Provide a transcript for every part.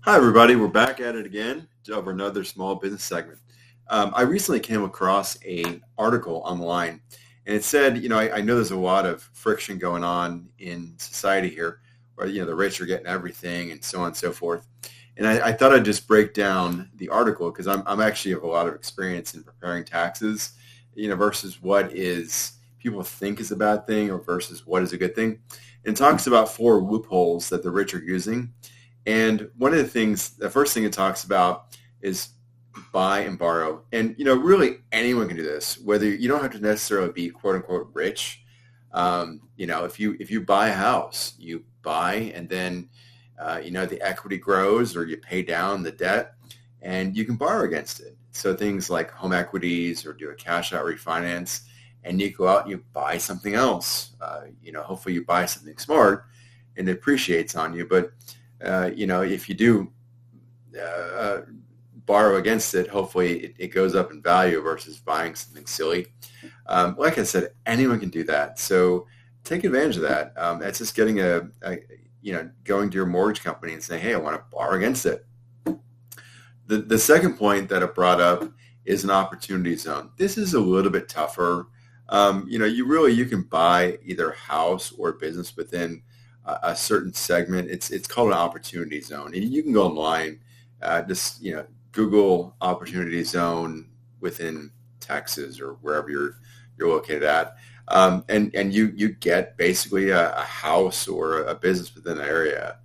Hi, everybody. We're back at it again over another small business segment. I recently came across a article online, and it said, I know there's a lot of friction going on in society here, where the rich are getting everything, and so on and so forth. And I thought I'd just break down the article because I'm actually have a lot of experience in preparing taxes, versus what is people think is a bad thing or versus what is a good thing. And it talks about four loopholes that the rich are using, and one of the things, the first thing it talks about is buy and borrow. And, really anyone can do this, whether you don't have to necessarily be quote unquote rich. If you buy a house, you buy and then, the equity grows or you pay down the debt and you can borrow against it. So things like home equities or do a cash out refinance and you go out and you buy something else. Hopefully you buy something smart and it appreciates on you. But if you do borrow against it, hopefully it goes up in value versus buying something silly. Like I said, anyone can do that. So take advantage of that. That's just getting going to your mortgage company and saying, hey, I want to borrow against it. The second point that I brought up is an opportunity zone. This is a little bit tougher. You can buy either a house or a business within a certain segment. It's called an opportunity zone, and you can go online, Google opportunity zone within Texas or wherever you're located at, and you get basically a house or a business within the area.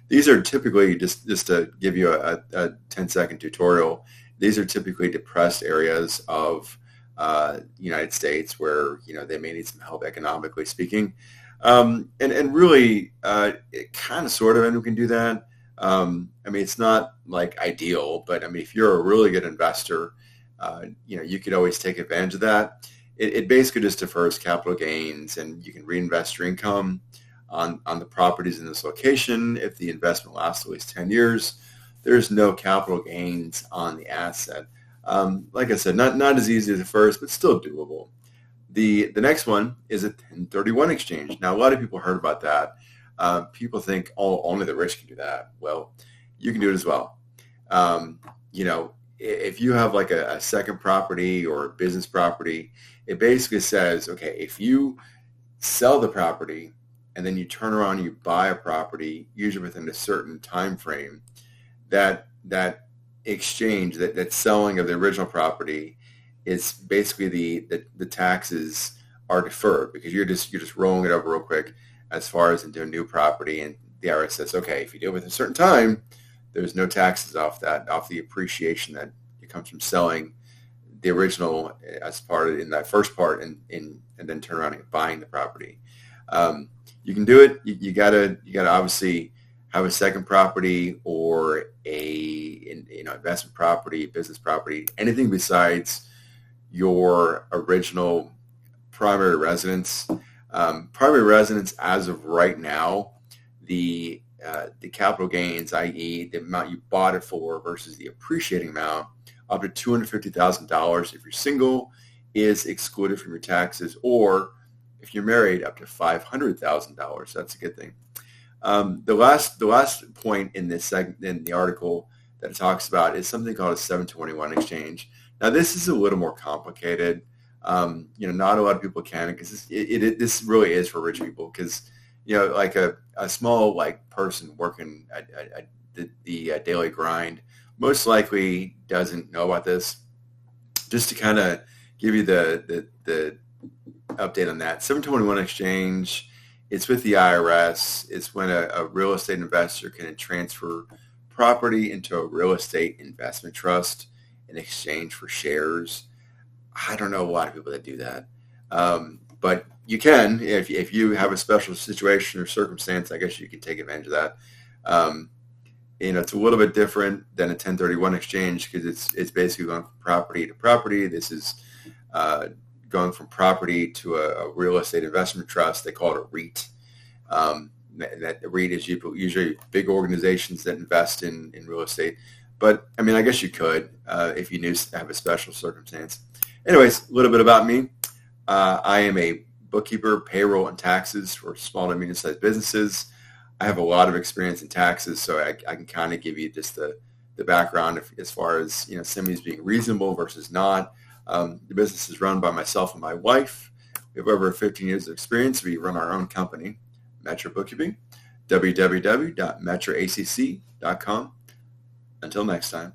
These are typically just to give you a 10-second tutorial. These are typically depressed areas of the United States where they may need some help economically speaking. And really, it kind of sort of anyone can do that. It's not like ideal, but if you're a really good investor, you could always take advantage of that. It basically just defers capital gains, and you can reinvest your income on the properties in this location. If the investment lasts at least 10 years, there's no capital gains on the asset. Like I said, not as easy as the first, but still doable. The next one is a 1031 exchange. Now, a lot of people heard about that. People think, oh, only the rich can do that. Well, you can do it as well. If you have like a second property or a business property, it basically says, okay, if you sell the property and then you turn around and you buy a property, usually within a certain time frame, that exchange, that selling of the original property, is basically the taxes are deferred because you're just rolling it over real quick as far as into a new property, and the IRS says, okay, if you do it within a certain time, there's no taxes off the appreciation that it comes from selling the original as part of in that first part and then turn around and buying the property. You can do it. You gotta obviously have a second property or investment property, business property, anything besides your original primary residence. Primary residence, as of right now, the capital gains, i.e., the amount you bought it for versus the appreciating amount, up to $250,000 if you're single, is excluded from your taxes, or if you're married, up to $500,000. That's a good thing. The last point in this segment in the article that it talks about is something called a 721 exchange. Now, this is a little more complicated. Not a lot of people can, because this really is for rich people, because like a small person working at the daily grind most likely doesn't know about this. Just to kind of give you the update on that, 721 exchange, it's with the IRS. It's when a real estate investor can transfer property into a real estate investment trust in exchange for shares. I don't know a lot of people that do that, but you can if you have a special situation or circumstance. I guess you can take advantage of that. It's a little bit different than a 1031 exchange because it's basically going from property to property. This is going from property to a real estate investment trust. They call it a REIT. That the REIT is usually big organizations that invest in real estate. But I guess you could if you knew have a special circumstance. Anyways, a little bit about me. I am a bookkeeper, payroll, and taxes for small to medium-sized businesses. I have a lot of experience in taxes, so I can kind of give you just the background as far as, somebody's being reasonable versus not. The business is run by myself and my wife. We have over 15 years of experience. We run our own company, Metro Bookkeeping, www.metroacc.com. Until next time.